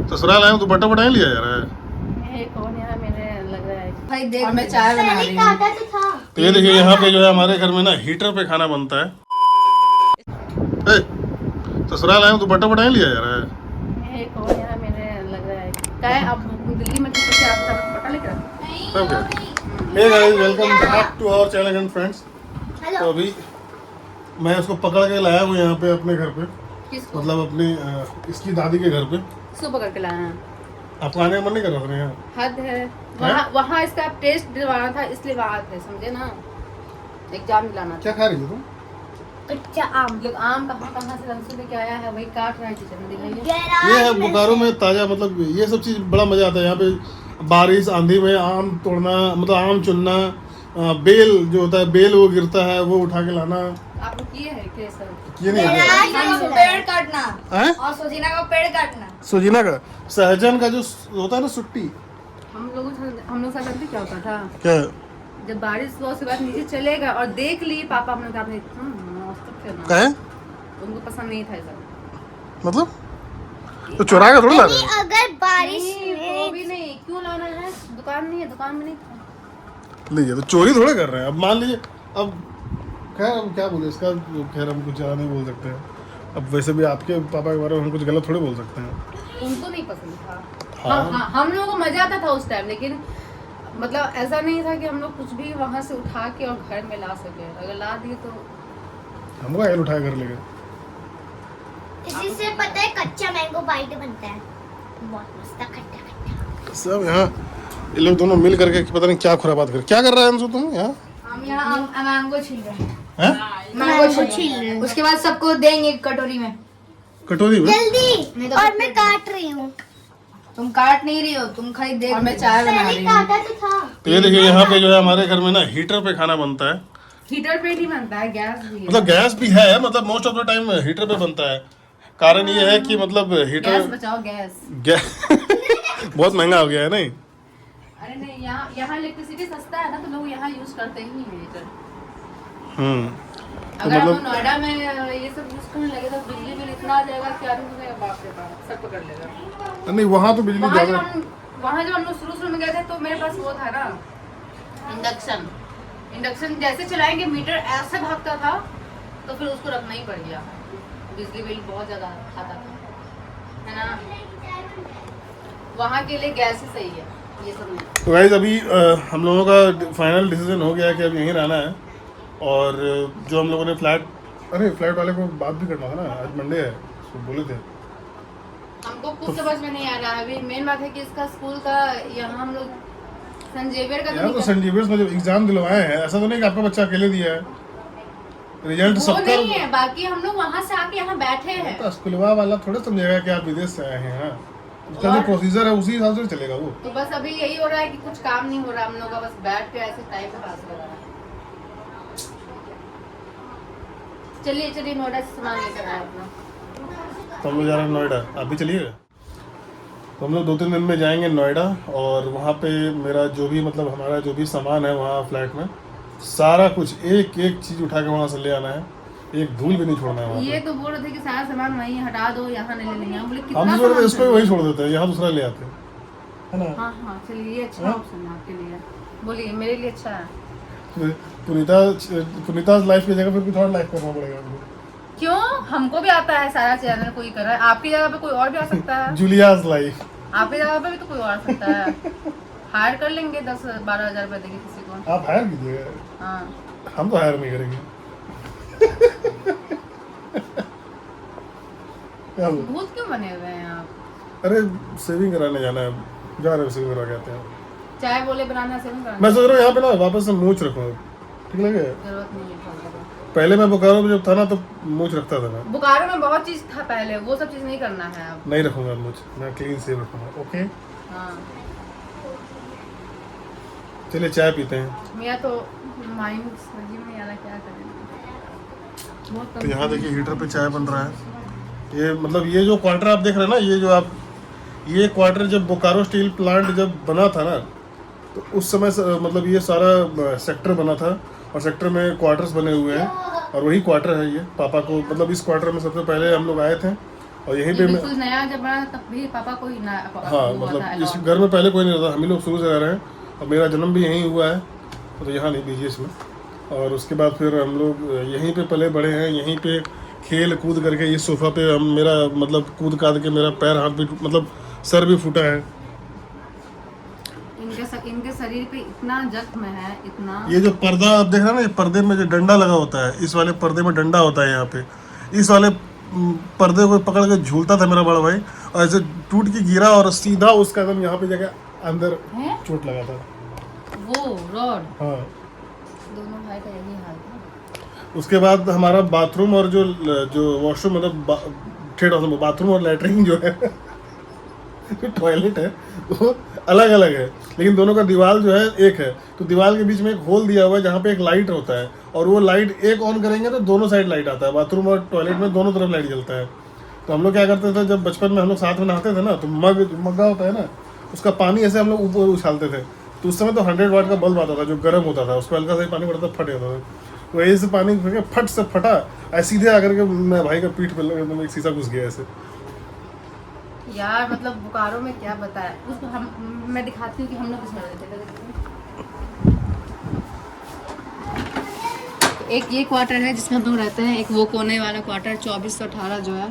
ससुराल आए हो तो बटा बटा लिया यार। ये कौन यार, मेरे लग रहा है भाई देख मैं चाय बना रही हूँ। तो ये देखिए यहाँ पे जो है हमारे घर में ना हीटर पे खाना बनता है। ससुराल आए हो तो बटा बटा लिया यार। ये कौन यार, मेरे लग रहा है क्या है। अब दिल्ली में कैसे आप पता लेकर okay, hey guys, welcome back to our channel and friends. तो अभी मैं उसको पकड़ के लाया हूँ यहाँ पे अपने घर पे, किसको मतलब अपनी इसकी दादी के घर पे। किसको पकड़ के लाया है? आपको आने का मन नहीं कर रहा था यहाँ? हद है। वहाँ इसका टेस्ट दिलवाना था, इसलिए वहाँ थे, समझे ना। एग्जाम दिलाना था। क्या खा रही हो तुम? कच्चा आम। लोग आम कहाँ से रंग से लेके आया है, वही काट रहा है किचन में, दिखाइए। ये है बोकारो में ताजा, मतलब ये सब चीज बड़ा मजा आता है यहाँ पे। बारिश आंधी में आम तोड़ना, मतलब आम चुनना, बेल जो होता है बेल वो गिरता है वो उठा के लाना। आप लोग किए हैं क्या सर? ये नहीं है पेड़ काटना हैं? और सोजीना का पेड़ काटना। सुजीना का सहजन का जो होता है ना सुट्टी। हम लोग साथ जानते क्या होता था? क्या? जब बारिश हुआ उसके बाद नीचे चलेगा और देख ली पापा, हमने कहा आपने इतना मस्त खेलना। क्या है? उनको पसंद नहीं था ऐसा। मतलब तो चुरा के थोड़ा ला रहे हैं? अगर बारिश वो भी नहीं, क्यों लाना है? दुकान नहीं है, दुकान में नहीं था। लीजिए, तो चोरी थोड़े कर रहे हैं। अब मान लीजिए, अब खैर हम क्या बोले इसका, खैर हम कुछ ज़्यादा नहीं बोल सकते हैं। अब वैसे भी आपके पापा के बारे में हम कुछ गलत थोड़े बोल सकते हैं। उनको नहीं पसंद था। हाँ। हम लोगों को मजा आता था उस टाइम, लेकिन मतलब ऐसा नहीं था कि हम लोग कुछ भी वहाँ से उठा के और घर में ला सके। अगर ला दिए तो हम लोग उठा कर ले गए। इसी से पता है कच्चा मैंगो बाइट बनता है, बहुत मस्त खट्टा खट्टा। सब यहाँ ये लोग दोनों मिल करके पता नहीं क्या खुराबात कर, क्या कर रहा है अंशु तुम यहाँ? हम यहाँ मैंगो छील रहे हैं। हैं? मैंगो छील रहे हैं। उसके बाद सबको देंगे कटोरी में। कटोरी में? जल्दी। नहीं तो और मैं काट रही हूँ। तुम काट नहीं रही हो, तुम खाली देख। मैं चाय बना मैंने रही हूँ। काटा तो था। तो ये देखिए यहाँ पे जो है हमारे घर में ना हीटर पे खाना बनता है। हीटर पे नहीं बनता है, गैस भी है। मतलब गैस भी है, मतलब most of the time heater पे बनता है। कारण ये है कि मतलब हीटर गैस बचाओ, गैस। बहुत महंगा हो गया है नहीं? अरे नहीं, यहाँ इलेक्ट्रिसिटी सस्ता है ना, तो लोग यहाँ यूज करते ही नहीं हीटर। तो अगर हम मतलब नोएडा में ये सब यूज करने लगे तो बिजली बिल इतना आ जाएगा कि आदमी को कहेगा बाप रे बाप, सब पकड़ लेगा। नहीं, वहाँ तो बिजली वहाँ ज्यादा। जब हम लोग शुरू में गए थे तो मेरे पास वो था ना, इंडक्शन जैसे चलाएंगे मीटर ऐसे भागता था, तो फिर उसको रखना ही पड़ गया। बिजली बिल बहुत ज्यादा आता था, है ना। वहाँ के लिए गैस ही सही है, ये सब नहीं। तो गाइस अभी हम लोगों का फाइनल डिसीजन हो गया है कि अब यहीं रहना है। और जो हम लोगों ने फ्लैट वाले को बात भी करना था ना, आज मंडे है, तो बोले थे। हमको कुछ समझ में नहीं आ रहा है अभी। मेन बात है कि इसका स्कूल का यहाँ हम लोग सेंट जेवियर का यार तो सेंट जेवियर्स में जब एग्जाम दिलवाए हैं, ऐसा तो नहीं कि आपका बच्चा अकेले दिया है, रिजल्ट वो सबका। नहीं है, बाकी हम लोग वहाँ से आके यहाँ बैठे हैं। तो स्कूलवा वाला थोड़ा समझेगा कि आप विदेश से आए हैं। हाँ, उसका जो प्रोसीजर है उसी हिसाब से चलेगा वो। तो बस अभी यही हो रहा है कि कुछ काम नहीं हो रहा हम लोग का, बस बैठ के ऐसे टाइम पास हो रहा है। चलिए नोएडा से सामान लेकर आए अपना। तो हम लोग जा रहे हैं नोएडा, आप भी चलिएगा। तो हम लोग 2-3 दिन में जाएंगे नोएडा, और वहाँ पे मेरा जो भी मतलब हमारा जो भी सामान है वहाँ फ्लैट में, सारा कुछ एक एक चीज़ उठा के वहाँ से ले आना है, एक धूल भी नहीं छोड़ना है वहाँ ये पे। तो बोल रहे थे कि सारा सामान वहीं हटा दो, यहाँ नहीं ले लेंगे। हम बोले हम कितना तो सामान इसको भी वही छोड़ देते हैं, यहाँ दूसरा ले आते हैं, है ना। हाँ चलिए, ये अच्छा ऑप्शन है आपके लिए। बोलिए, मेरे लिए अच्छा है। पुनीता लाइफ की जगह फिर कुछ और लाइफ करना पड़ेगा हमको। क्यों? हमको भी आता है, सारा चैनल कोई कर रहा है। आपकी जगह पे कोई और भी आ सकता है। जूलियाज लाइफ। आपकी जगह पे भी तो कोई और आ सकता है। हायर कर लेंगे 10-12 हजार रुपए देंगे किसी को। आप हायर कीजिएगा, हाँ, हम तो हायर नहीं करेंगे। क्या बोल? भूत क्यों बने हुए हैं आप? अरे सेविंग कराने जाना है, जा रहे हैं सेविंग करा के आते हैं। चाय बोले बनाना से नहीं मैं सोच रहा हूँ यहाँ पे ना वापस से मूछ रखूँ, ठीक लगे। जरूरत नहीं है। पहले मैं बोकारो में जब था ना तो मूछ रखता था मैं। बोकारो में बहुत चीज था पहले, वो सब चीज नहीं करना है अब। नहीं रखूंगा मूछ, मैं क्लीन सेव रखूंगा। ओके, हाँ, चलिए चाय पीते हैं। मेरा तो माइंड समझ में नहीं आ रहा क्या करें। बहुत तो यहाँ देखिए हीटर पे चाय बन रहा है। ये मतलब ये जो क्वार्टर आप देख रहे हैं ना, ये जो आप ये क्वार्टर जब बोकारो स्टील प्लांट जब बना था ना, तो उस समय मतलब ये सारा सेक्टर बना था, और सेक्टर में क्वार्टर्स बने हुए हैं, और वही क्वार्टर है ये। पापा को मतलब इस क्वार्टर में सबसे पहले हम लोग आए थे, और यहीं ये पे मैं बिल्कुल नया जब बना तब भी पापा को ही ना हाँ मतलब इस घर में पहले कोई नहीं रहता, हम ही लोग शुरू से रह रहे हैं और मेरा जन्म भी यहीं हुआ है, तो यहाँ नहीं बीजीएस में। और उसके बाद फिर हम लोग यहीं पे पले बड़े हैं, यहीं पे खेल कूद करके इस सोफ़ा पे हम मेरा मतलब कूद काद के मेरा पैर हाथ भी मतलब सर भी फूटा है। इनके शरीर पे इतना जख्म है, इतना। ये जो पर्दा आप देख रहे हैं ना, ये पर्दे में जो डंडा लगा होता है, इस वाले पर्दे में डंडा होता है यहाँ पे, इस वाले पर्दे को पकड़ के झूलता था मेरा बड़ा भाई और ऐसे टूट के गिरा और सीधा उसका एकदम यहाँ पे जाके अंदर है चोट लगा था। वो रॉड। हाँ दोनों भाई का यही हाल था। उसके बाद हमारा बाथरूम और जो वॉशरूम मतलब ठेठ बाथरूम और लैट्रिन जो है जो टॉयलेट है वो अलग अलग है, लेकिन दोनों का दीवार जो है एक है। तो दीवार के बीच में एक होल दिया हुआ है जहाँ पे एक लाइट होता है और वो लाइट एक ऑन करेंगे तो दोनों साइड लाइट आता है, बाथरूम और टॉयलेट में दोनों तरफ लाइट जलता है। तो हम लोग क्या करते थे जब बचपन में हम लोग साथ में नहाते थे ना, तो मग्गा होता है ना, उसका पानी ऐसे हम लोग ऊपर उछालते थे। तो उस समय तो 100 वाट का बल्ब आता था जो गर्म होता था, उसको हल्का सा पानी पड़ता फट जाता था। तो ऐसे पानी फट से फटा ऐसे सीधे आकर के मैं भाई का पीठ पे एक शीशा घुस गया ऐसे। यार मतलब बोकारो में क्या बताया उसको, हम मैं दिखाती हूँ कि हम लोग किसमें रहते थे। एक ये क्वार्टर है जिसमें हम लोग रहते हैं, एक वो कोने वाला क्वार्टर 2418 जो है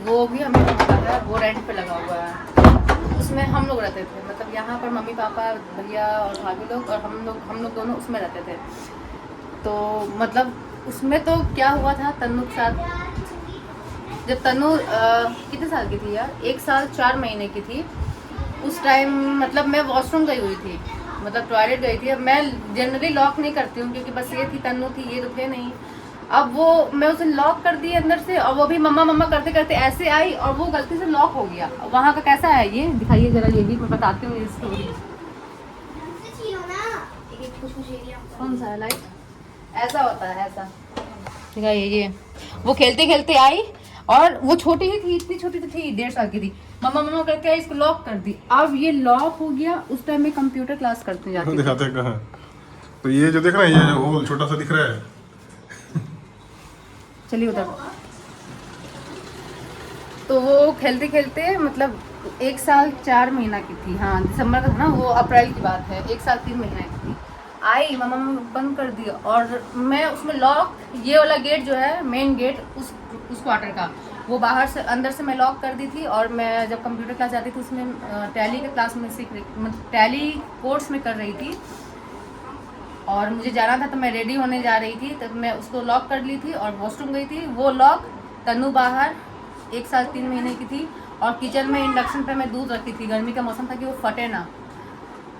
वो भी हमें पता है, वो रेंट पे लगा हुआ है, उसमें हम लोग रहते थे। मतलब यहाँ पर मम्मी पापा भैया और भाभी लोग और हम लोग दोनों उसमें रहते थे। तो मतलब उसमें तो क्या हुआ था तन्नू के साथ, जब तन्नू कितने साल की थी यार, 1 साल 4 महीने की थी उस टाइम, मतलब मैं वॉशरूम गई हुई थी, मतलब टॉयलेट गई थी। अब मैं जनरली लॉक नहीं करती हूँ क्योंकि बस ये थी, तन्नू थी, ये तो थे नहीं। अब वो मैं उसे लॉक कर दी अंदर से और वो भी मम्मा मम्मा करते करते ऐसे आई और वो गलती से लॉक हो गया। वहाँ का कैसा है ये दिखाइए जरा, ये भी मैं बताती हूँ ये स्टोरी। कौन सा है लाइट, ऐसा होता है ऐसा, दिखाइए ये। वो खेलते खेलते आई और वो छोटी ही थी, इतनी छोटी तो थी, 1.5 साल की थी, मम्मा मम्मा करके आई, इसको लॉक कर दी। अब ये लॉक हो गया। उस टाइम में कंप्यूटर क्लास करते जाती थी। दिखाते हैं कहाँ। तो ये जो देख रहे हैं, ये जो होल छोटा सा दिख रहा है, चलिए उधर। तो वो खेलते खेलते मतलब 1 साल 4 महीना की थी, हाँ दिसंबर का था ना, वो अप्रैल की बात है, 1 साल 3 महीना की थी। आई मम्मा बंद कर दिया और मैं उसमें लॉक, ये वाला गेट जो है मेन गेट उस क्वार्टर का, वो बाहर से अंदर से मैं लॉक कर दी थी। और मैं जब कंप्यूटर क्लास जाती थी उसमें टैली के क्लास में सीख रही, मतलब टैली कोर्स में कर रही थी और मुझे जाना था, तो मैं रेडी होने जा रही थी, तब मैं उसको लॉक कर ली थी और वॉशरूम गई थी। वो लॉक, तन्नू बाहर 1 साल 3 महीने की थी और किचन में इंडक्शन पे मैं दूध रखी थी, गर्मी का मौसम था कि वो फटे ना,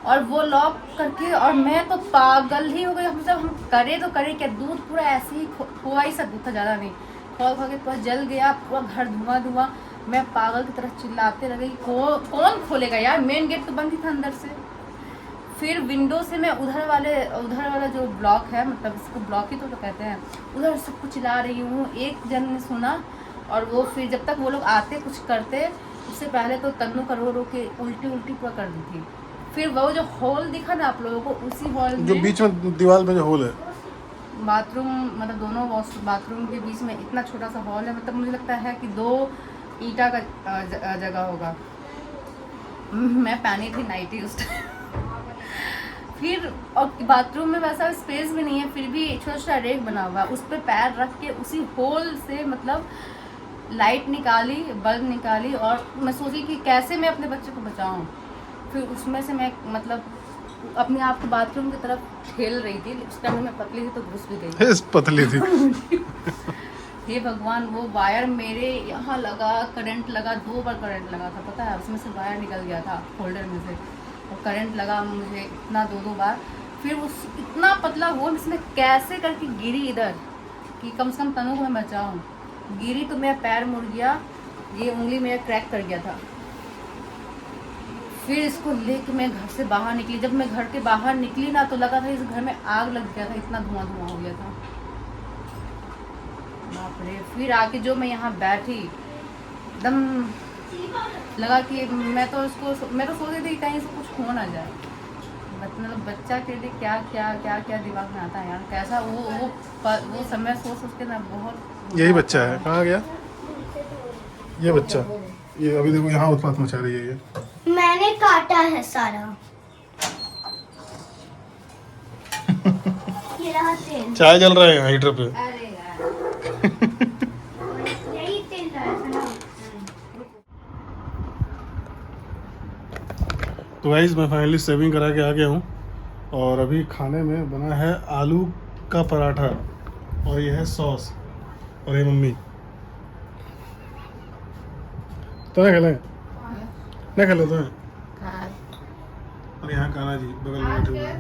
और वो लॉक करके, और मैं तो पागल ही हो गई। मतलब हम करे तो करे क्या, दूध पूरा ऐसे ही खोआ ही सा दूध था, ज़्यादा नहीं, खोल खा के पूरा जल गया, पूरा घर धुआं धुआं। मैं पागल की तरह चिल्लाते रह गई, कौन खोलेगा यार, मेन गेट तो बंद ही था अंदर से। फिर विंडो से मैं उधर वाला जो ब्लॉक है, मतलब इसको ब्लॉक ही तो कहते हैं, उधर से कुछ चिल्ला रही हूँ। एक जन ने सुना और वो फिर जब तक वो लोग आते कुछ करते, उससे पहले तो तन्नू का रो रो के उल्टी पूरा कर दी थी। फिर वो जो हॉल दिखा ना आप लोगों को, उसी हॉल में जो बीच में दीवार में जो होल है, बाथरूम, मतलब दोनों बाथरूम के बीच में इतना छोटा सा हॉल है, मतलब मुझे लगता है कि 2 ईंटा का जगह होगा। मैं पहनी थी नाइटी उस टाइम। फिर और बाथरूम में वैसा स्पेस भी नहीं है, फिर भी छोटा छोटा रेक बना हुआ है, उस पर पैर रख के उसी होल से मतलब लाइट निकाली, बल्ब निकाली और मैं सोची कि कैसे मैं अपने बच्चे को बचाऊं। फिर उसमें से मैं मतलब अपने आप को बाथरूम की तरफ ठेल रही थी, उस टाइम मैं पतली थी तो घुस भी गई। पतली थी। हे भगवान, वो वायर मेरे यहाँ लगा, करंट लगा, 2 बार करंट लगा था, पता है, उसमें से वायर निकल गया था होल्डर में से, और करंट लगा मुझे इतना 2 बार। फिर उस इतना पतला हुआ, इसमें कैसे करके गिरी इधर कि कम से कम तनु को मैं बचाऊँ। गिरी तो मेरा पैर मुड़ गया, ये उंगली मेरा क्रैक कर गया था। फिर इसको लेके मैं घर से बाहर निकली। जब मैं घर के बाहर निकली ना, तो लगा था इस घर में आग लग गया था, इतना धुआं हो गया था, बाप रे। फिर आके जो मैं यहाँ बैठी, एकदम लगा कि मैं तो सोच रही थी कहीं से कुछ हो ना जाए। मतलब बच्चा के लिए क्या क्या क्या क्या दिमाग में आता है यार, कैसा वो समय सोच के ना बहुत। यही बच्चा है, कहाँ गया? ये बच्चा, ये अभी देखो यहाँ उत्पात मचा रही है ये। मैंने काटा है सारा। ये रहा तेल। चाय जल रहा है यहाँ हीटर पे। अरे यार यही तेल डाला था ना। तो गाइस मैं फाइनली सेविंग करा के आ गया हूँ और अभी खाने में बना है आलू का पराठा और ये है सॉस और ये मम्मी तो ना खेलें ना खेलो तो और यहाँ कान्हा जी बगल में बैठे हुए हैं।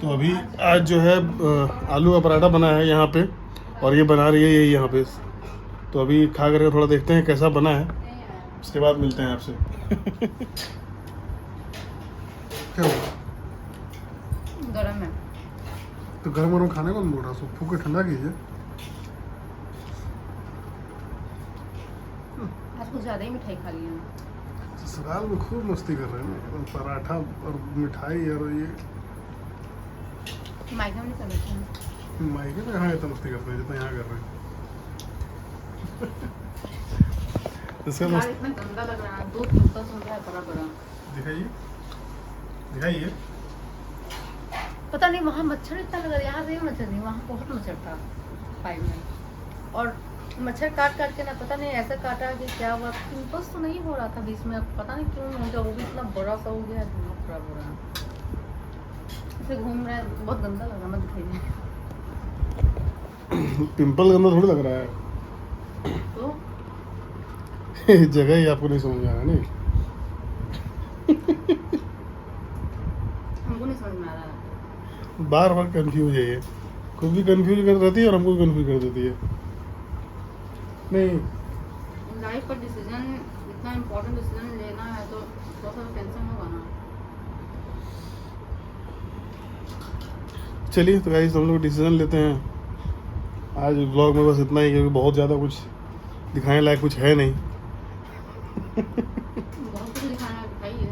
तो अभी आज जो है आलू का पराठा बना है यहाँ पे और ये बना रही है ये यहाँ पे। तो अभी खा करके थोड़ा देखते हैं कैसा बना है, उसके बाद मिलते हैं आपसे। क्या हुआ? गरम है। तो गर्म गर्म खाने को बोल रहा हूँ, फूक के ठंडा कीजिए। आज कुछ ज़्यादा ही मिठाई खा ली है। ससुराल में खूब मस्ती कर रहे हैं ना, पराठा और मिठाई और ये माइका में नहीं कर लेते। मायके में यहाँ इतना मस्ती करते हैं जितना यहाँ कर रहे हैं। इसका यार मस्त इतना गंदा लग रहा है, दूध टूटता सुन रहा है बड़ा बड़ा। दिखाइए दिखाइए। पता नहीं वहाँ मच्छर इतना लग रहा है, यहाँ से मच्छर नहीं, वहाँ बहुत मच्छर था पाइप में। और मच्छर काट काट के ना पता नहीं ऐसा काटा कि क्या हुआ, पिंपल्स तो नहीं हो रहा था बीच में, अब पता नहीं क्यों हो गया, वो भी इतना बड़ा सा हो गया, दिमाग खराब हो रहा है। ऐसे घूम रहा है, बहुत गंदा लगा, मत दिखाइए। पिंपल गंदा थोड़ी लग रहा है। तो जगह ही आपको नहीं समझ में आ रहा नहीं। हमको नहीं समझ में आ रहा है। बार बार कंफ्यूज है ये, खुद भी कंफ्यूज कर देती है और हमको भी कंफ्यूज कर देती है। नहीं लाइफ का डिसीजन, इतना इम्पोर्टेंट डिसीजन लेना है तो थोड़ा सा टेंशन होगा ना। चलिए तो गाइस हम लोग डिसीजन लेते हैं। आज व्लॉग में बस इतना ही, क्योंकि बहुत ज़्यादा कुछ दिखाने लायक कुछ है नहीं। बहुत कुछ दिखाना है, दिखाइए।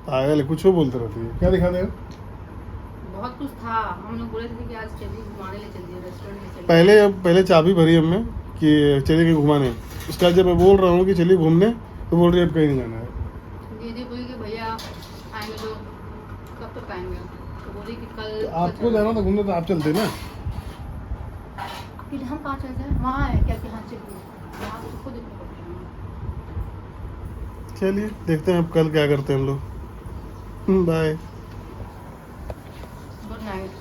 पागल है, कुछ वो बोलते रहती है। क्या दिखा देगा? बहुत कुछ था, हम लोग बोले थे कि आज चलिए घुमाने ले चलिए, रेस्टोरेंट ले चलिए। पहले चाबी भरी हमने कि चलिए कहीं घुमाने। उसके बाद जब मैं बोल रहा हूँ कि चलिए घूमने, तो बोल रही है अब कहीं नहीं जाना है। दीदी बोली कि भैया आएंगे तो कब तक आएंगे, तो बोली कि कल। तो आपको जाना था घूमने तो आप चलते ना। फिर हम कहाँ चल जाए, वहाँ है क्या कि हाँ चलिए, वहाँ तो खुद देखना पड़ता है। चलिए देखते हैं अब कल क्या करते हैं हम लोग। बाय। Good night.